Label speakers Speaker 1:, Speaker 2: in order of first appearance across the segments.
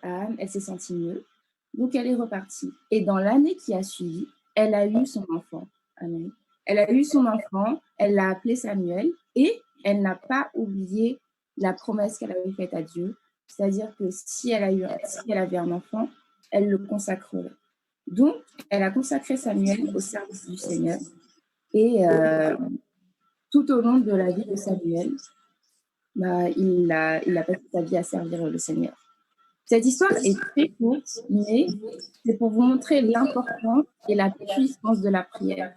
Speaker 1: Anne, elle s'est sentie mieux, donc elle est repartie et dans l'année qui a suivi, elle a eu son enfant, Amélie. Elle a eu son enfant, elle l'a appelé Samuel et elle n'a pas oublié la promesse qu'elle avait faite à Dieu, c'est-à-dire que si elle avait un enfant, elle le consacrerait. Donc, elle a consacré Samuel au service du Seigneur et tout au long de la vie de Samuel, bah, il a passé sa vie à servir le Seigneur. Cette histoire est très courte, mais c'est pour vous montrer l'importance et la puissance de la prière.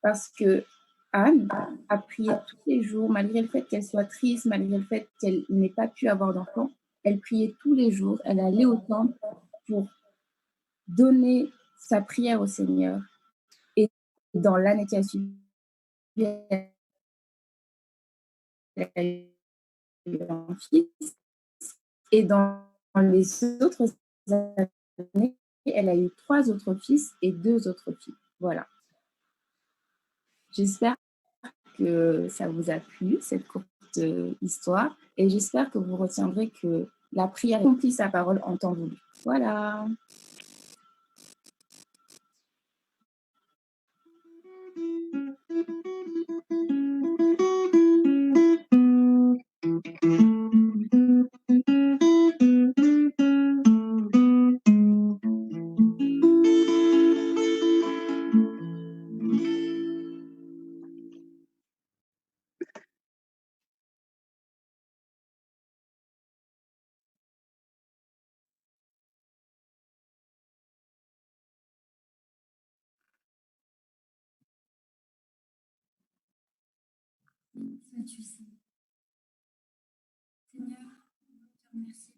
Speaker 1: Parce que Anne a prié tous les jours, malgré le fait qu'elle soit triste, malgré le fait qu'elle n'ait pas pu avoir d'enfant, elle priait tous les jours, elle allait au temple pour donner sa prière au Seigneur. Et dans l'année qui a suivi, elle a eu un fils. Et dans les autres années, elle a eu 3 autres fils et 2 autres filles. Voilà. J'espère que ça vous a plu, cette courte histoire, et j'espère que vous retiendrez que la prière accomplit sa parole en temps voulu. Voilà.
Speaker 2: Ça, tu sais. Seigneur, je te remercie.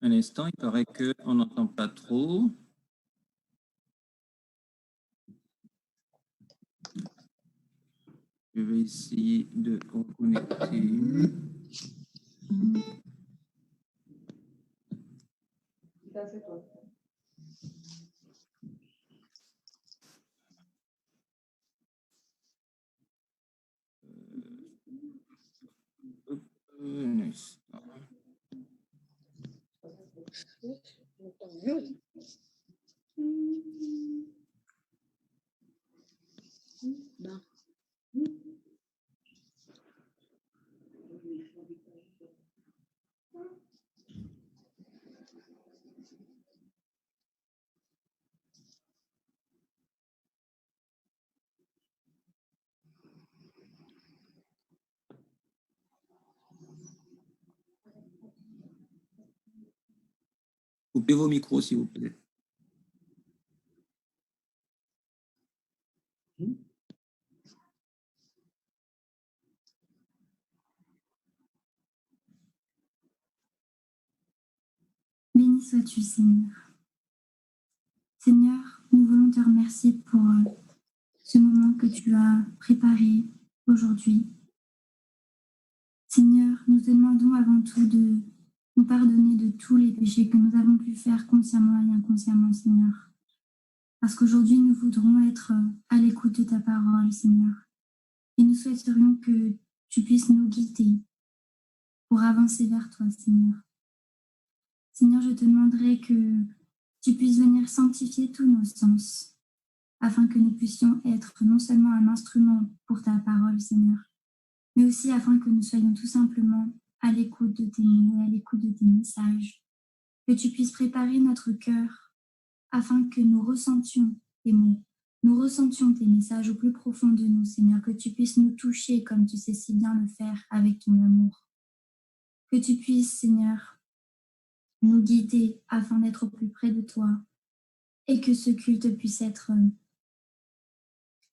Speaker 3: Un instant, il paraît qu'on n'entend pas trop. Je vais essayer de reconnecter. Un instant. Coupez vos micros, s'il vous plaît.
Speaker 2: Béni sois-tu, Seigneur. Seigneur, nous voulons te remercier pour ce moment que tu as préparé aujourd'hui. Seigneur, nous te demandons avant tout de nous pardonner de tous les péchés que nous avons pu faire consciemment et inconsciemment, Seigneur. Parce qu'aujourd'hui, nous voudrons être à l'écoute de ta parole, Seigneur. Et nous souhaiterions que tu puisses nous guider pour avancer vers toi, Seigneur. Seigneur, je te demanderai que tu puisses venir sanctifier tous nos sens, afin que nous puissions être non seulement un instrument pour ta parole, Seigneur, mais aussi afin que nous soyons tout simplement à l'écoute de tes mots et à l'écoute de tes messages. Que tu puisses préparer notre cœur afin que nous ressentions tes mots, nous ressentions tes messages au plus profond de nous, Seigneur, que tu puisses nous toucher comme tu sais si bien le faire avec ton amour. Que tu puisses, Seigneur, nous guider afin d'être au plus près de toi et que ce culte puisse être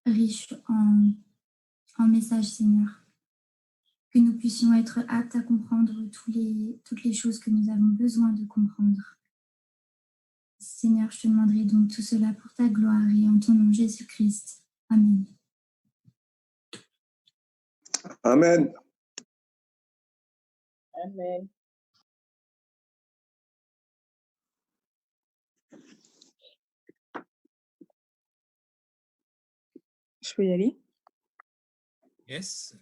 Speaker 2: riche en messages, Seigneur. Que nous puissions être aptes à comprendre toutes les choses que nous avons besoin de comprendre. Seigneur, je te demanderai donc tout cela pour ta gloire et en ton nom Jésus-Christ. Amen.
Speaker 4: Amen.
Speaker 1: Amen.
Speaker 5: Je peux y aller?
Speaker 3: Yes.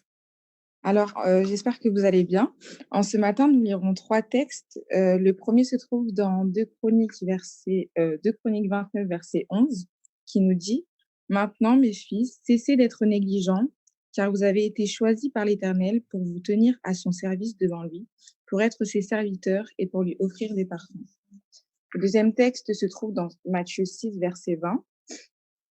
Speaker 5: Alors, j'espère que vous allez bien. En ce matin, nous lirons 3 textes. Le premier se trouve dans 2 Chroniques 29, verset 11, qui nous dit: «Maintenant, mes fils, cessez d'être négligents, car vous avez été choisis par l'Éternel pour vous tenir à son service devant lui, pour être ses serviteurs et pour lui offrir des parfums.» Le deuxième texte se trouve dans Matthieu 6, verset 20.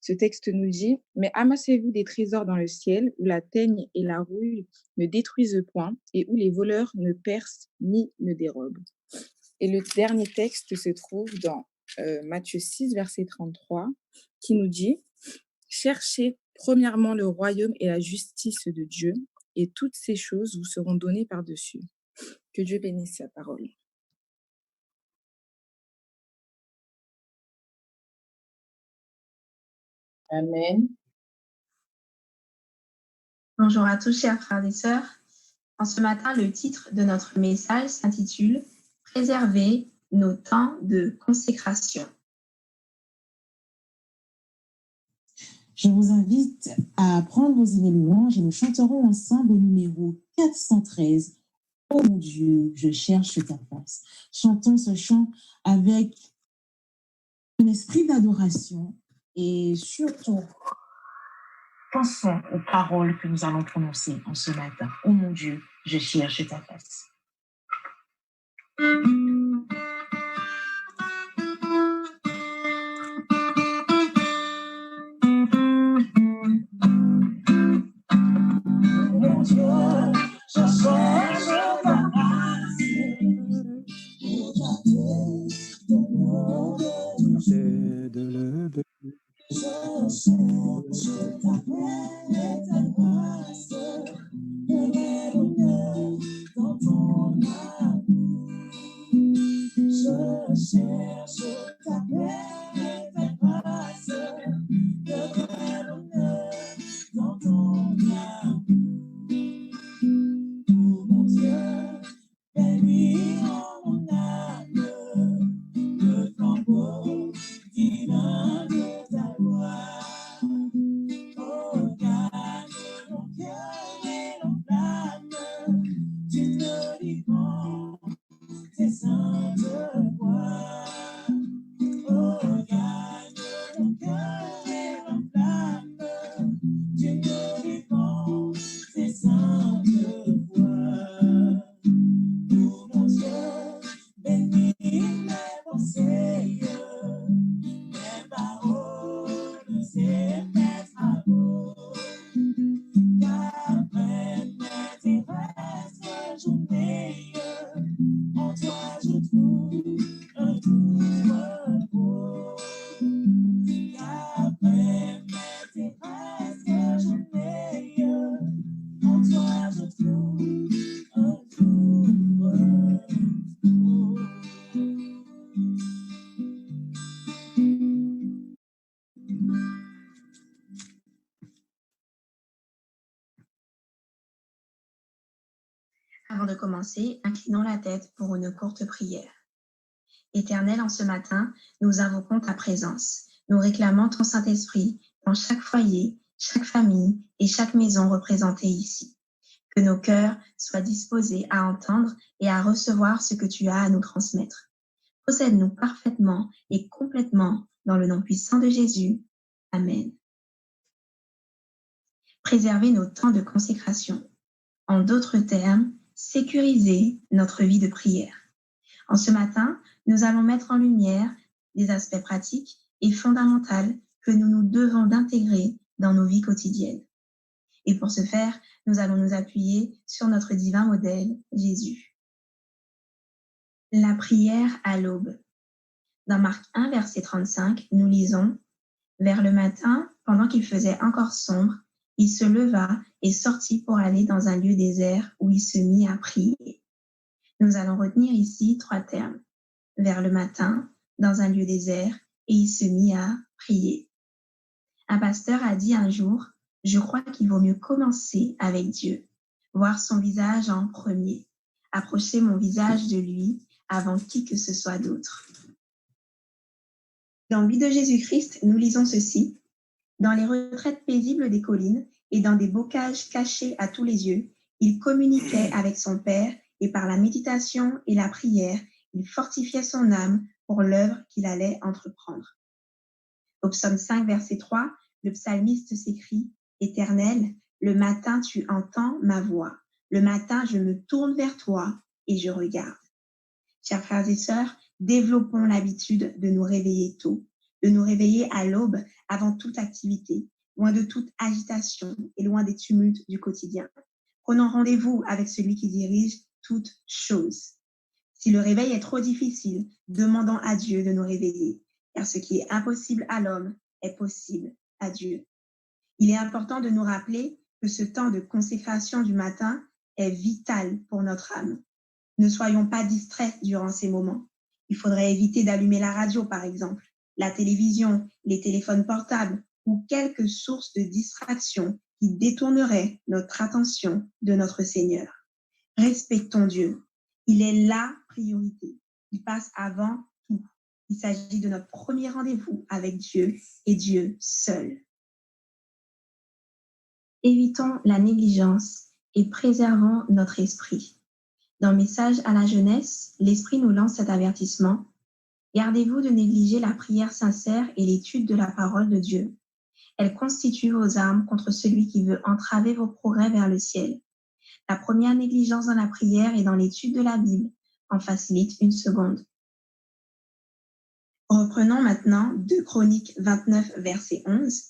Speaker 5: Ce texte nous dit: «Mais amassez-vous des trésors dans le ciel, où la teigne et la rouille ne détruisent point, et où les voleurs ne percent ni ne dérobent.» Et le dernier texte se trouve dans Matthieu 6, verset 33, qui nous dit: «Cherchez premièrement le royaume et la justice de Dieu, et toutes ces choses vous seront données par-dessus.» Que Dieu bénisse sa parole.
Speaker 6: Amen.
Speaker 7: Bonjour à tous, chers frères et sœurs. En ce matin, le titre de notre message s'intitule « Préserver nos temps de consécration ».
Speaker 6: Je vous invite à prendre vos idées louanges et nous chanterons ensemble au numéro 413. Oh mon Dieu, je cherche ta face. Chantons ce chant avec un esprit d'adoration et surtout pensons aux paroles que nous allons prononcer en ce matin. Oh mon Dieu, je cherche ta face. Mon Dieu, je cherche ta face pour chanter ton nom de Dieu. Je cherche ta paix et ta grâce, le bonheur dans ton amour. Je cherche ta paix et ta grâce, le bonheur dans ton amour. Oh mon Dieu, bénis en mon âme le flambeau divin de ta gloire. Oh, gagne mon cœur et l'enflamme d'une vivante tes saintes voix. Oh, gagne mon cœur et l'enflamme d'une vivante tes saintes voix. Oh mon Dieu, bénis mes pensées, mes paroles et mes travaux. Qu'après mes terrestres journées, en toi je trouve un doux repos. Qu'après mes terrestres journées, en toi je trouve un doux repos.
Speaker 7: Avant de commencer, inclinons la tête pour une courte prière. Éternel, en ce matin, nous invoquons ta présence. Nous réclamons ton Saint-Esprit dans chaque foyer, chaque famille et chaque maison représentée ici. Que nos cœurs soient disposés à entendre et à recevoir ce que tu as à nous transmettre. Possède-nous parfaitement et complètement dans le nom puissant de Jésus. Amen. Préserver nos temps de consécration. En d'autres termes, sécuriser notre vie de prière. En ce matin, nous allons mettre en lumière des aspects pratiques et fondamentaux que nous nous devons d'intégrer dans nos vies quotidiennes. Et pour ce faire, nous allons nous appuyer sur notre divin modèle, Jésus. La prière à l'aube. Dans Marc 1, verset 35, nous lisons « Vers le matin, pendant qu'il faisait encore sombre, il se leva et sortit pour aller dans un lieu désert où il se mit à prier. » Nous allons retenir ici 3 termes. Vers le matin, dans un lieu désert, et il se mit à prier. Un pasteur a dit un jour, « Je crois qu'il vaut mieux commencer avec Dieu, voir son visage en premier, approcher mon visage de lui avant qui que ce soit d'autre. » Dans Vie de Jésus-Christ, nous lisons ceci. Dans les retraites paisibles des collines et dans des bocages cachés à tous les yeux, Il communiquait avec son Père et par la méditation et la prière, il fortifiait son âme pour l'œuvre qu'il allait entreprendre. Au psaume 5, verset 3, le psalmiste s'écrie « Éternel, le matin tu entends ma voix. Le matin je me tourne vers toi et je regarde. » Chers frères et sœurs, développons l'habitude de nous réveiller tôt, de nous réveiller à l'aube avant toute activité, loin de toute agitation et loin des tumultes du quotidien. Prenons rendez-vous avec celui qui dirige toutes choses. Si le réveil est trop difficile, demandons à Dieu de nous réveiller, car ce qui est impossible à l'homme est possible à Dieu. Il est important de nous rappeler que ce temps de consécration du matin est vital pour notre âme. Ne soyons pas distraits durant ces moments. Il faudrait éviter d'allumer la radio, par exemple, la télévision, les téléphones portables ou quelques sources de distraction qui détourneraient notre attention de notre Seigneur. Respectons Dieu. Il est la priorité. Il passe avant tout. Il s'agit de notre premier rendez-vous avec Dieu et Dieu seul. Évitons la négligence et préservons notre esprit. Dans Message à la jeunesse, l'Esprit nous lance cet avertissement. Gardez-vous de négliger la prière sincère et l'étude de la parole de Dieu. Elle constitue vos armes contre celui qui veut entraver vos progrès vers le ciel. La première négligence dans la prière et dans l'étude de la Bible en facilite une seconde. Reprenons maintenant 2 Chroniques 29, verset 11.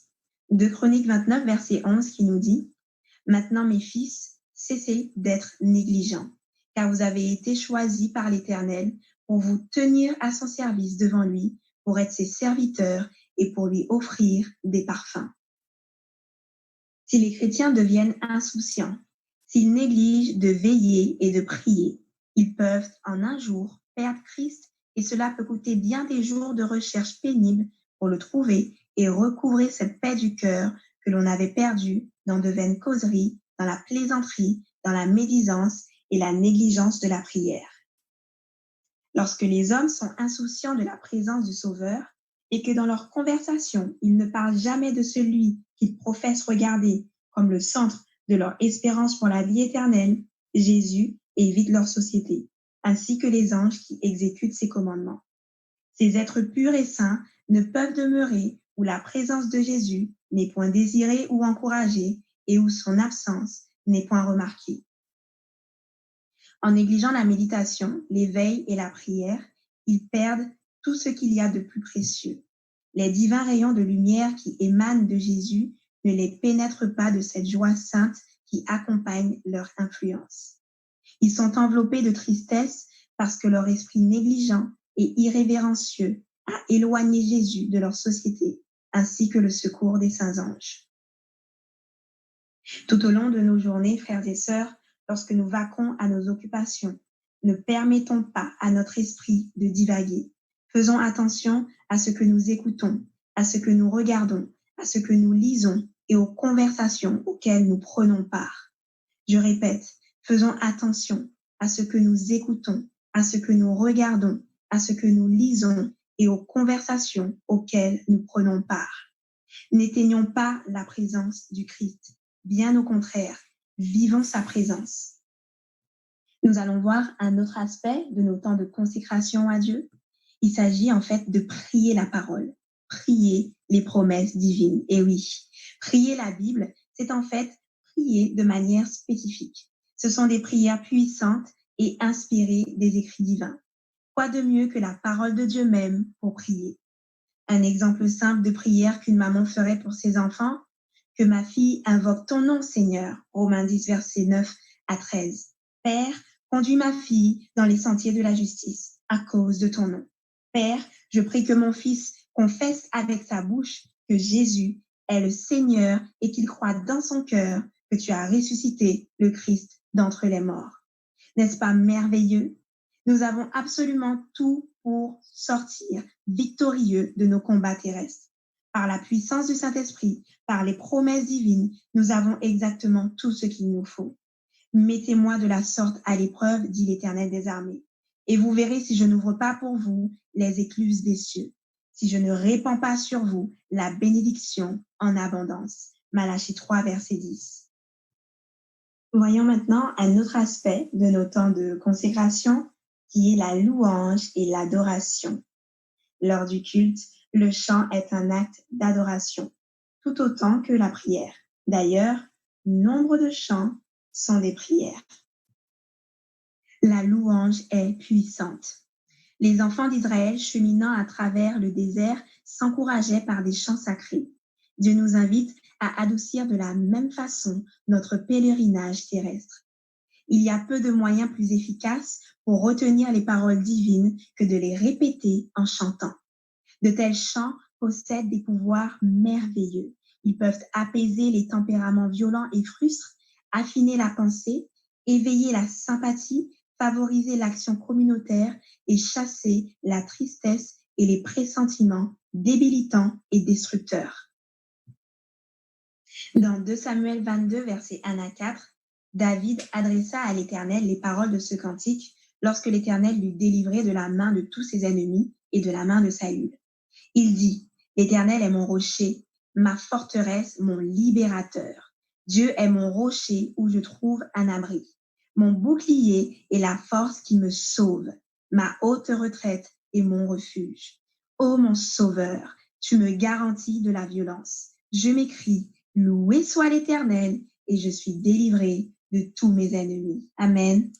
Speaker 7: 2 Chroniques 29, verset 11 qui nous dit « Maintenant, mes fils, cessez d'être négligents, car vous avez été choisis par l'Éternel pour vous tenir à son service devant lui, pour être ses serviteurs et pour lui offrir des parfums. » Si les chrétiens deviennent insouciants, s'ils négligent de veiller et de prier, ils peuvent en un jour perdre Christ et cela peut coûter bien des jours de recherche pénible pour le trouver et recouvrer cette paix du cœur que l'on avait perdue dans de vaines causeries, dans la plaisanterie, dans la médisance et la négligence de la prière. Lorsque les hommes sont insouciants de la présence du Sauveur et que dans leur conversation, ils ne parlent jamais de celui qu'ils professent regarder comme le centre de leur espérance pour la vie éternelle, Jésus évite leur société, ainsi que les anges qui exécutent ses commandements. Ces êtres purs et saints ne peuvent demeurer où la présence de Jésus n'est point désirée ou encouragée et où son absence n'est point remarquée. En négligeant la méditation, l'éveil et la prière, ils perdent tout ce qu'il y a de plus précieux. Les divins rayons de lumière qui émanent de Jésus ne les pénètrent pas de cette joie sainte qui accompagne leur influence. Ils sont enveloppés de tristesse parce que leur esprit négligent et irrévérencieux a éloigné Jésus de leur société, ainsi que le secours des saints anges. Tout au long de nos journées, frères et sœurs, lorsque nous vaquons à nos occupations, ne permettons pas à notre esprit de divaguer. Faisons attention à ce que nous écoutons, à ce que nous regardons, à ce que nous lisons et aux conversations auxquelles nous prenons part. Je répète, faisons attention à ce que nous écoutons, à ce que nous regardons, à ce que nous lisons et aux conversations auxquelles nous prenons part. N'éteignons pas la présence du Christ. Bien au contraire, vivons sa présence. Nous allons voir un autre aspect de nos temps de consécration à Dieu. Il s'agit en fait de prier la parole, prier les promesses divines. Et oui, prier la Bible, c'est en fait prier de manière spécifique. Ce sont des prières puissantes et inspirées des écrits divins. Quoi de mieux que la parole de Dieu même pour prier? Un exemple simple de prière qu'une maman ferait pour ses enfants: que ma fille invoque ton nom, Seigneur. Romains 10, versets 9 à 13. Père, conduis ma fille dans les sentiers de la justice à cause de ton nom. Père, je prie que mon fils confesse avec sa bouche que Jésus est le Seigneur et qu'il croit dans son cœur que tu as ressuscité le Christ d'entre les morts. N'est-ce pas merveilleux? Nous avons absolument tout pour sortir victorieux de nos combats terrestres. Par la puissance du Saint-Esprit, par les promesses divines, nous avons exactement tout ce qu'il nous faut. Mettez-moi de la sorte à l'épreuve, dit l'Éternel des armées, et vous verrez si je n'ouvre pas pour vous les écluses des cieux, si je ne répands pas sur vous la bénédiction en abondance. Malachie 3, verset 10. Voyons maintenant un autre aspect de nos temps de consécration qui est la louange et l'adoration. Lors du culte, le chant est un acte d'adoration, tout autant que la prière. D'ailleurs, nombre de chants sont des prières. La louange est puissante. Les enfants d'Israël cheminant à travers le désert s'encourageaient par des chants sacrés. Dieu nous invite à adoucir de la même façon notre pèlerinage terrestre. Il y a peu de moyens plus efficaces pour retenir les paroles divines que de les répéter en chantant. De tels chants possèdent des pouvoirs merveilleux. Ils peuvent apaiser les tempéraments violents et frustres, affiner la pensée, éveiller la sympathie, favoriser l'action communautaire et chasser la tristesse et les pressentiments débilitants et destructeurs. Dans 2 Samuel 22, versets 1 à 4, David adressa à l'Éternel les paroles de ce cantique lorsque l'Éternel l'eut délivré de la main de tous ses ennemis et de la main de Saül. Il dit, « L'Éternel est mon rocher, ma forteresse, mon libérateur. Dieu est mon rocher où je trouve un abri. Mon bouclier est la force qui me sauve, ma haute retraite est mon refuge. Ô mon sauveur, tu me garantis de la violence. Je m'écrie, loué soit l'Éternel, et je suis délivré de tous mes ennemis. » Amen.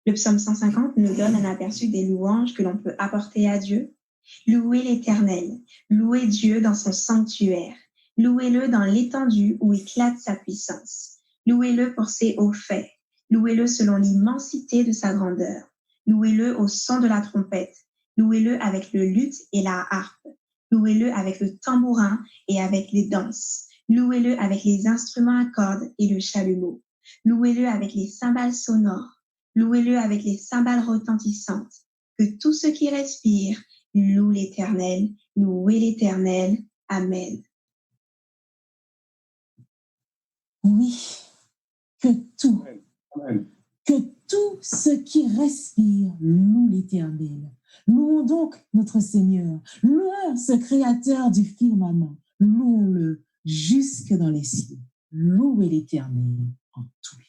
Speaker 7: Le psaume 150 nous donne un aperçu des louanges que l'on peut apporter à Dieu. Louez l'Éternel, louez Dieu dans son sanctuaire, louez-le dans l'étendue où éclate sa puissance, louez-le pour ses hauts faits, louez-le selon l'immensité de sa grandeur, louez-le au son de la trompette, louez-le avec le luth et la harpe, louez-le avec le tambourin et avec les danses, louez-le avec les instruments à cordes et le chalumeau, louez-le avec les cymbales sonores, louez-le avec les cymbales retentissantes, que tout ce qui respire loue l'Éternel, louez l'Éternel. Amen.
Speaker 6: Oui, que tout,
Speaker 4: Amen.
Speaker 6: que tout ce qui respire loue l'Éternel. Louons donc notre Seigneur. Louons ce Créateur du firmament. Louons-le jusque dans les cieux. Louez l'Éternel en tout lieu.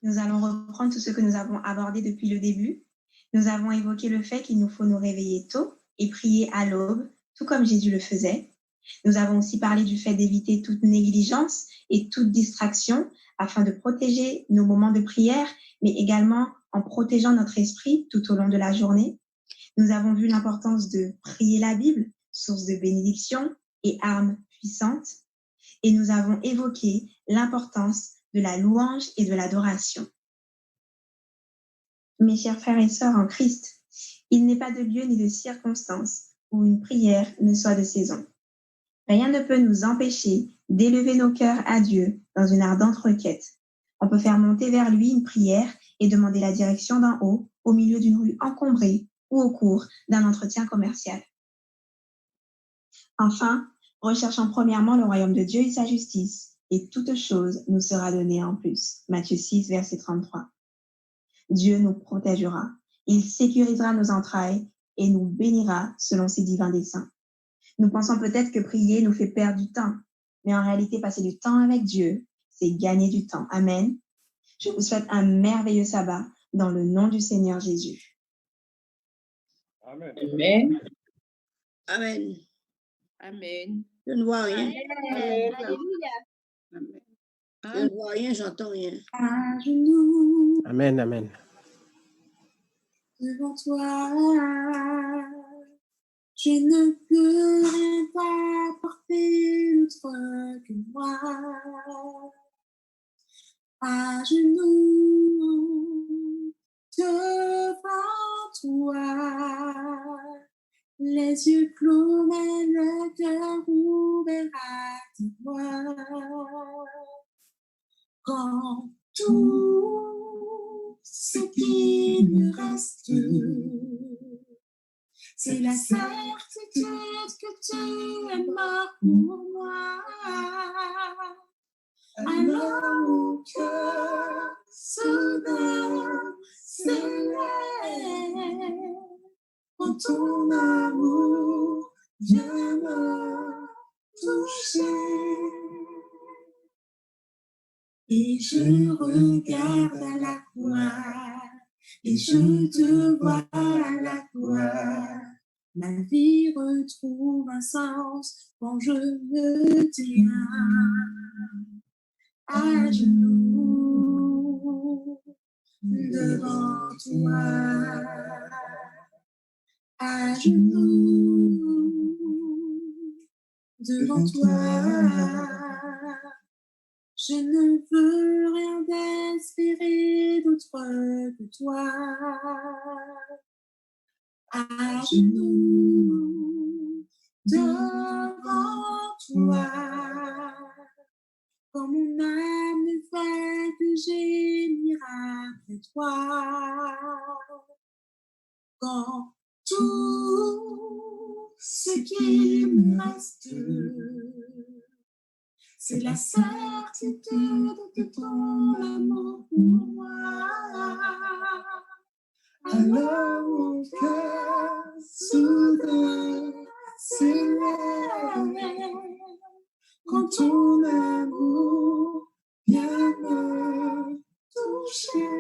Speaker 7: Nous allons reprendre tout ce que nous avons abordé depuis le début. Nous avons évoqué le fait qu'il nous faut nous réveiller tôt et prier à l'aube, tout comme Jésus le faisait. Nous avons aussi parlé du fait d'éviter toute négligence et toute distraction afin de protéger nos moments de prière, mais également en protégeant notre esprit tout au long de la journée. Nous avons vu l'importance de prier la Bible, source de bénédiction et arme puissante. Et nous avons évoqué l'importance de la louange et de l'adoration. Mes chers frères et sœurs en Christ, il n'est pas de lieu ni de circonstance où une prière ne soit de saison. Rien ne peut nous empêcher d'élever nos cœurs à Dieu dans une ardente requête. On peut faire monter vers lui une prière et demander la direction d'en haut, au milieu d'une rue encombrée ou au cours d'un entretien commercial. Enfin, recherchons premièrement le royaume de Dieu et sa justice, et toute chose nous sera donnée en plus. Matthieu 6, verset 33. Dieu nous protégera, il sécurisera nos entrailles et nous bénira selon ses divins desseins. Nous pensons peut-être que prier nous fait perdre du temps, mais en réalité, passer du temps avec Dieu, c'est gagner du temps. Amen. Je vous souhaite un merveilleux sabbat dans le nom du Seigneur Jésus.
Speaker 4: Amen.
Speaker 8: Amen.
Speaker 9: Amen.
Speaker 8: Amen.
Speaker 9: Je ne vois rien.
Speaker 8: Amen.
Speaker 9: Amen. Je ne vois rien, j'entends rien.
Speaker 2: À genoux
Speaker 10: Amen, amen.
Speaker 2: devant toi, je ne peux rien t'apporter d'autre que moi. À genoux devant toi, les yeux clos mais le cœur ouvert à toi. Quand tout ce qui me reste, c'est la certitude que tu es mort pour moi. Alors mon cœur soudain s'élève quand ton amour vient me toucher. Et je regarde à la croix, et je te vois à la croix. Ma vie retrouve un sens quand je me tiens à genoux devant toi, à genoux devant toi. Je ne veux rien d'espérer d'autre que toi. À genoux devant toi, quand mon âme ne fait que gémir après toi. Quand tout ce qui me reste, c'est la certitude de ton amour pour moi. Alors mon cœur soudain s'élève quand ton amour vient me toucher.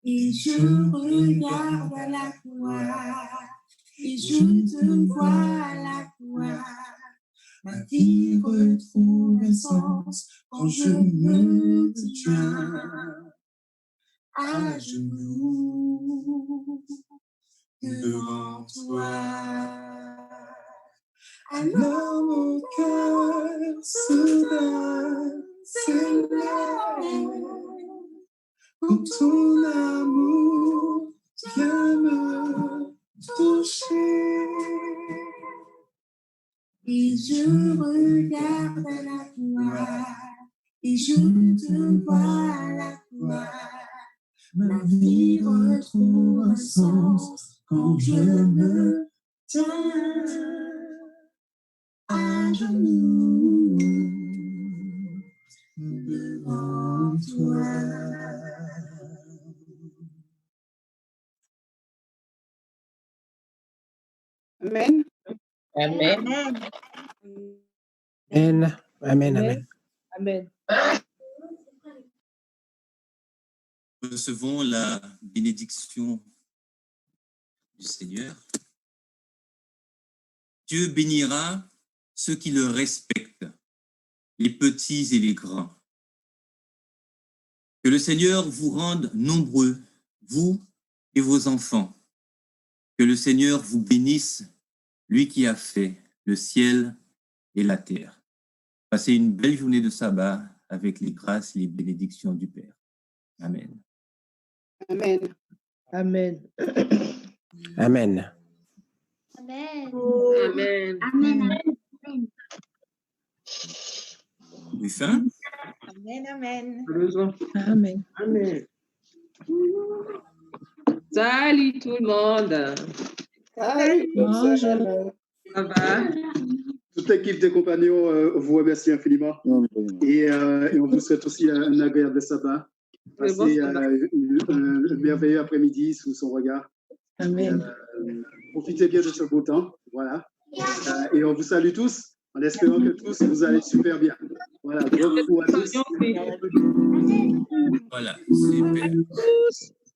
Speaker 2: Et je regarde à la croix, et je te vois à la croix. Ma vie retrouve un sens quand je me tiens à genoux devant toi. Alors mon cœur soudain s'élève quand ton amour vient me toucher. Et je regarde à la croix, et je te vois à la croix. Ma vie retrouve un sens quand je me tiens à genoux devant toi.
Speaker 8: Amen.
Speaker 10: Amen,
Speaker 8: Amen.
Speaker 10: amen, amen.
Speaker 8: Amen.
Speaker 3: Recevons la bénédiction du Seigneur. Dieu bénira ceux qui le respectent, les petits et les grands. Que le Seigneur vous rende nombreux, vous et vos enfants. Que le Seigneur vous bénisse, lui qui a fait le ciel et la terre. Passez une belle journée de sabbat avec les grâces et les bénédictions du Père. Amen.
Speaker 8: Amen. Amen.
Speaker 10: Amen.
Speaker 2: Amen.
Speaker 8: Amen.
Speaker 2: Amen.
Speaker 3: Ruffin?
Speaker 9: Amen, amen.
Speaker 5: Amen.
Speaker 8: Amen. Salut tout le monde. Salut.
Speaker 5: Bonjour.
Speaker 8: Ça va?
Speaker 4: Toute l'équipe des compagnons vous remercie infiniment. Et on vous souhaite aussi un agréable sabbat. Passez un merveilleux après-midi sous son regard.
Speaker 5: Amen.
Speaker 4: Profitez bien de ce beau temps. Voilà. Et on vous salue tous en espérant que tous vous allez super bien. Voilà. Gros coucou à tous.
Speaker 3: Voilà, super.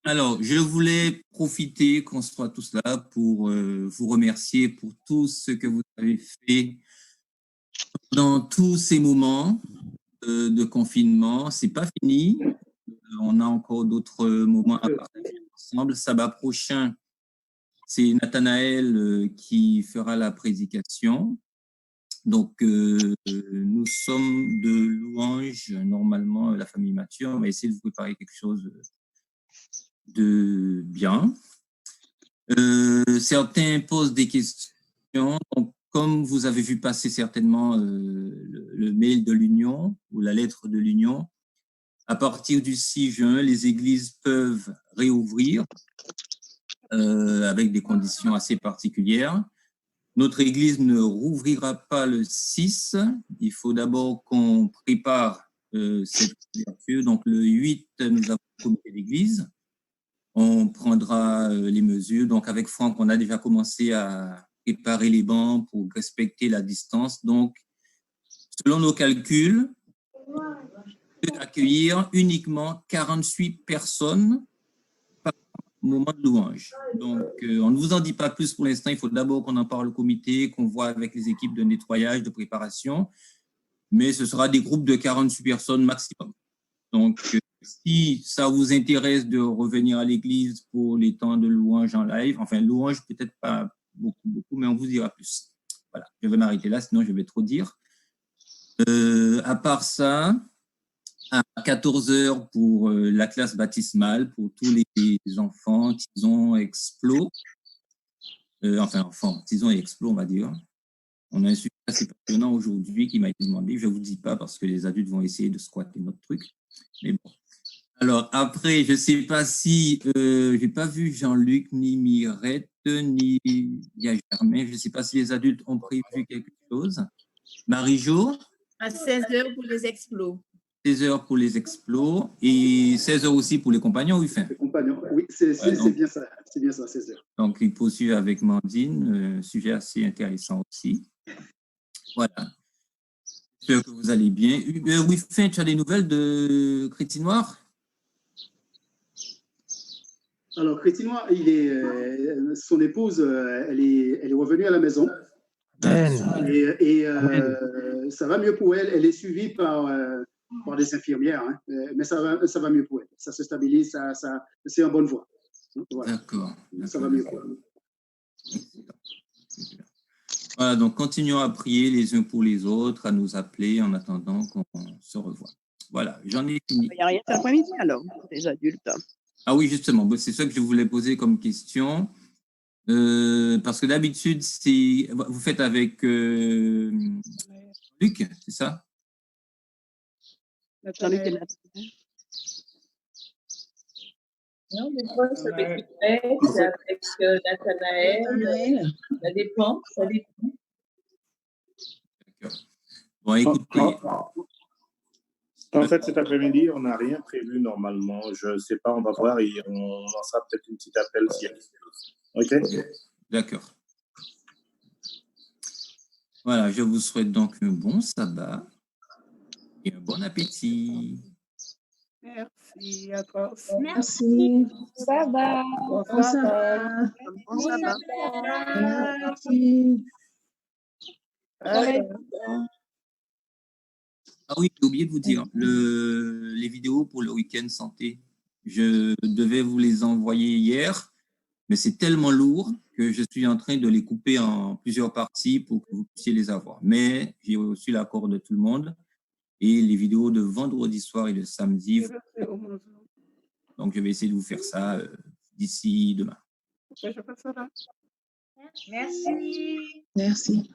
Speaker 3: Alors, je voulais profiter qu'on soit tous là pour vous remercier pour tout ce que vous avez fait dans tous ces moments de confinement. C'est pas fini. On a encore d'autres moments à partager ensemble. Sabbat prochain, c'est Nathanaël qui fera la prédication. Donc, nous sommes de louange, normalement, la famille Mathieu. On va essayer de vous préparer quelque chose de bien. Certains posent des questions. Donc, comme vous avez vu passer certainement le mail de l'Union ou la lettre de l'Union, à partir du 6 juin, les églises peuvent réouvrir avec des conditions assez particulières. Notre église ne rouvrira pas le 6. Il faut d'abord qu'on prépare cette ouverture. Donc, le 8, nous avons le comité d'église. On prendra les mesures. Donc, avec Franck, on a déjà commencé à préparer les bancs pour respecter la distance. Donc, selon nos calculs, on peut accueillir uniquement 48 personnes par moment de louange. Donc, on ne vous en dit pas plus pour l'instant. Il faut d'abord qu'on en parle au comité, qu'on voit avec les équipes de nettoyage, de préparation. Mais ce sera des groupes de 48 personnes maximum. Donc, si ça vous intéresse de revenir à l'église pour les temps de louange en live, enfin, louange peut-être pas beaucoup, mais on vous dira plus. Voilà, je vais m'arrêter là, sinon je vais trop dire. À part ça, à 14h pour la classe baptismale, pour tous les enfants, Tison, Explo. Enfants, Tison et Explo, on va dire. On a un sujet assez passionnant aujourd'hui qui m'a été demandé. Je ne vous dis pas parce que les adultes vont essayer de squatter notre truc. Mais bon. Alors, après, je ne sais pas si... je n'ai pas vu Jean-Luc, ni Mirette, ni Germain. Je ne sais pas si les adultes ont prévu quelque chose. Marie-Jo?
Speaker 11: À 16h pour les explos.
Speaker 3: 16h pour les explos et 16h aussi pour les compagnons, oui.
Speaker 4: Les compagnons, oui, c'est bien ça. C'est bien ça, 16h.
Speaker 3: Donc, il poursuit avec Mandine, sujet assez intéressant aussi. Voilà. J'espère que vous allez bien. Oui, Fin, tu as des nouvelles de Crétinoir?
Speaker 4: Alors, Crétinoir, son épouse, elle est revenue à la maison. Et ça va mieux pour elle. Elle est suivie par des infirmières, hein. Mais ça va mieux pour elle. Ça se stabilise, c'est en bonne voie. Voilà.
Speaker 3: D'accord.
Speaker 4: Ça va mieux pour elle.
Speaker 3: Voilà, donc continuons à prier les uns pour les autres, à nous appeler en attendant qu'on se revoie. Voilà, j'en ai fini.
Speaker 12: Il n'y a rien cet après-midi alors, les adultes.
Speaker 3: Ah oui, justement, c'est ça que je voulais poser comme question. Parce que d'habitude, vous faites avec Luc, c'est ça?
Speaker 12: Jean-Luc et
Speaker 11: Non, mais moi, c'est avec Mireille, c'est avec Nathanaël. Ça dépend.
Speaker 3: D'accord. Bon, écoutez.
Speaker 13: En fait, cet après-midi, on n'a rien prévu normalement. Je ne sais pas, on va voir et on lancera peut-être une petite appel s'il y a quelque chose. OK?
Speaker 3: D'accord. Voilà, je vous souhaite donc un bon sabbat et un bon appétit.
Speaker 8: Merci à toi aussi.
Speaker 2: Merci.
Speaker 11: Sabbat.
Speaker 2: Bon sabbat.
Speaker 12: Bon sabbat.
Speaker 2: Merci.
Speaker 3: Ah oui, j'ai oublié de vous dire, les vidéos pour le week-end santé, je devais vous les envoyer hier, mais c'est tellement lourd que je suis en train de les couper en plusieurs parties pour que vous puissiez les avoir. Mais j'ai reçu l'accord de tout le monde et les vidéos de vendredi soir et de samedi. Donc, je vais essayer de vous faire ça d'ici demain.
Speaker 11: Merci.
Speaker 2: Merci.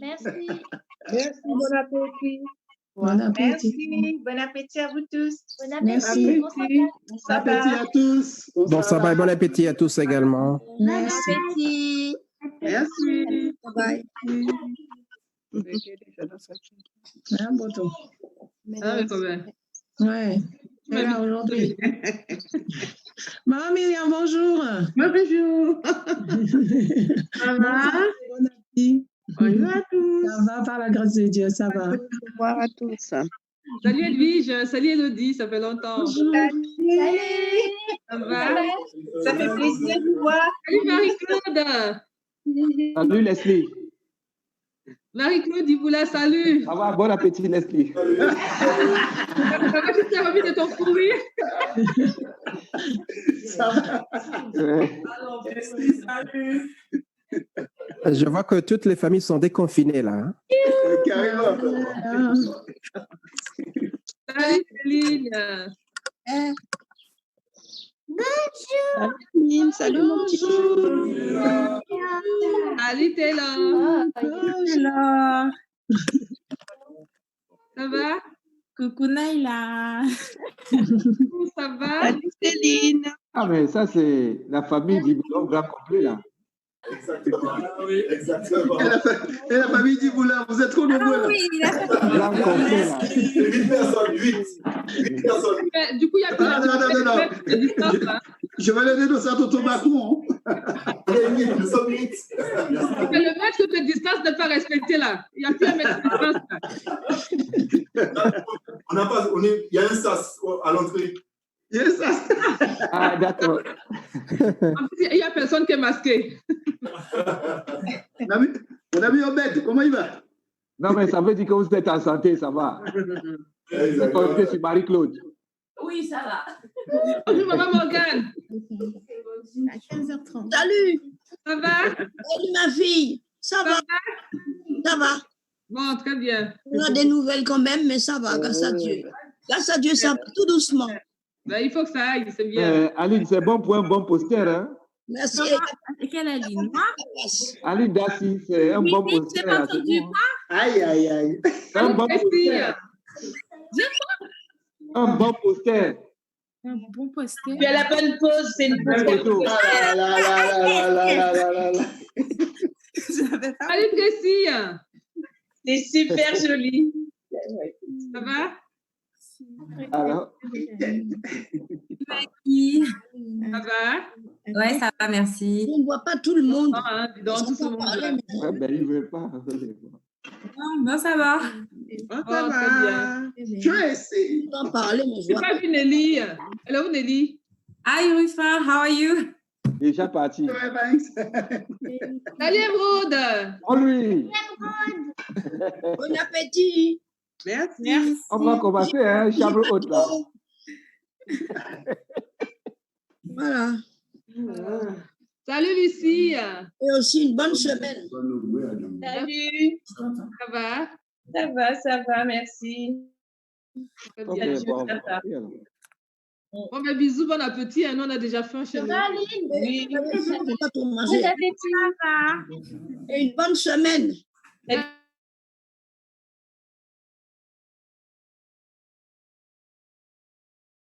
Speaker 11: Merci.
Speaker 8: Merci, bon appétit.
Speaker 2: Bon appétit.
Speaker 11: Merci. Bon appétit à vous tous. Bon appétit.
Speaker 2: Merci.
Speaker 11: Bon sabbat.
Speaker 4: Bon appétit à tous.
Speaker 10: Bon sabbat et bon appétit à tous également.
Speaker 11: Bon appétit.
Speaker 8: Merci.
Speaker 12: Bye.
Speaker 2: Un bon tour.
Speaker 8: Ah, mais quand même.
Speaker 2: Ouais. Et là, aujourd'hui. Maman Myriam, bonjour.
Speaker 8: Bonjour. Ça va?
Speaker 2: Bon appétit.
Speaker 8: Bonjour à tous.
Speaker 2: Ça va par la grâce de Dieu, ça va.
Speaker 12: Au revoir à tous.
Speaker 8: Salut Edwige, salut Elodie, ça fait longtemps.
Speaker 9: Salut.
Speaker 8: Ça va?
Speaker 9: Ça fait plaisir de vous voir.
Speaker 8: Salut Marie-Claude.
Speaker 14: Salut Leslie.
Speaker 8: Marie-Claude Diboula, salut.
Speaker 14: Ça va, bon appétit Leslie.
Speaker 8: Ça va, tu t'es remis de ton fou rire?
Speaker 4: Ça va.
Speaker 11: Alors, Leslie, salut.
Speaker 10: Je vois que toutes les familles sont déconfinées là. Hein?
Speaker 4: Carrément.
Speaker 8: Salut Céline.
Speaker 12: Salut, Céline. Salut, mon petit chou.
Speaker 8: Salut Taylor.
Speaker 15: Hello.
Speaker 8: Ça va?
Speaker 15: Coucou Naïla.
Speaker 8: Ça va?
Speaker 12: Salut, Céline.
Speaker 14: Ah, mais ça, c'est la famille du grand complet là.
Speaker 13: Exactement. Ah oui, exactement.
Speaker 4: Et la famille Diboula, vous êtes trop nombreux là.
Speaker 14: Grand complet là.
Speaker 13: 8 personnes, 8 personnes.
Speaker 8: Du coup, il y a plus de distance là.
Speaker 4: Je vais le dénoncer à Toto Macron.
Speaker 13: Nous sommes 8.
Speaker 8: C'est le mètre de distance n'est pas respecté là. Il n'y a plus un mètre de distance là.
Speaker 13: Il y a un sas à l'entrée.
Speaker 4: Il y a un sas.
Speaker 14: Ah, d'accord.
Speaker 8: En plus, il n'y a personne qui est masqué.
Speaker 4: Mon ami Obed, comment il va?
Speaker 14: Non, mais ça veut dire que vous êtes en santé, ça va. Vous êtes connecté sur Marie-Claude.
Speaker 11: Oui, ça va.
Speaker 8: Bonjour, maman Morgane.
Speaker 9: À 15h30. Salut.
Speaker 8: Ça va?
Speaker 9: Salut, ma fille. Ça va? Ça va.
Speaker 8: Bon, très bien.
Speaker 9: On a des nouvelles quand même, mais ça va, grâce à Dieu. Grâce à Dieu, ça va tout doucement.
Speaker 8: Ben, il faut que ça aille, c'est bien.
Speaker 14: Aline, c'est bon pour un bon poster. Hein?
Speaker 9: Merci.
Speaker 15: Et quelle Aline?
Speaker 14: Aline Dassi, c'est un bon poster.
Speaker 15: J'ai pas entendu quoi?
Speaker 4: Aïe, aïe, aïe.
Speaker 14: Un bon poster. Un bon poster.
Speaker 15: Un bon poster.
Speaker 11: Tu as la bonne pause, c'est une bonne photo.
Speaker 4: Ah là là là là là là là là.
Speaker 8: Allez, Tracy.
Speaker 11: C'est super joli.
Speaker 8: Ça va?
Speaker 14: Alors,
Speaker 8: Ça va?
Speaker 15: Ouais, ça va, merci.
Speaker 9: On ne voit pas tout le monde.
Speaker 8: Ah, dis donc, tout ce monde là.
Speaker 14: ouais, ben, il ne veut pas.
Speaker 15: Bon, ça va.
Speaker 8: Oh, très bien.
Speaker 4: Tracy.
Speaker 9: On va parler, mais je
Speaker 8: J'ai
Speaker 9: vois
Speaker 8: pas vu Nelly. Elle est où Nelly?
Speaker 15: Hi, Rufa, how are you?
Speaker 14: Déjà parti.
Speaker 8: Salut, Emeraude.
Speaker 14: Oh lui.
Speaker 9: bon appétit.
Speaker 8: Merci.
Speaker 14: On va commencer, hein, chambre haute là.
Speaker 9: Voilà.
Speaker 8: Salut, Lucie.
Speaker 9: Et aussi une bonne semaine.
Speaker 11: Salut.
Speaker 8: Ça va?
Speaker 11: Ça va, merci.
Speaker 8: Très
Speaker 14: Ok,
Speaker 8: bien.
Speaker 14: bon,
Speaker 11: Ça va.
Speaker 8: Bon, ben, bisous, bon appétit. Nous, on a déjà faim chez nous.
Speaker 9: Oui.
Speaker 11: Bon
Speaker 9: Pas tout manger.
Speaker 11: appétit.
Speaker 9: Et une bonne semaine.
Speaker 11: Et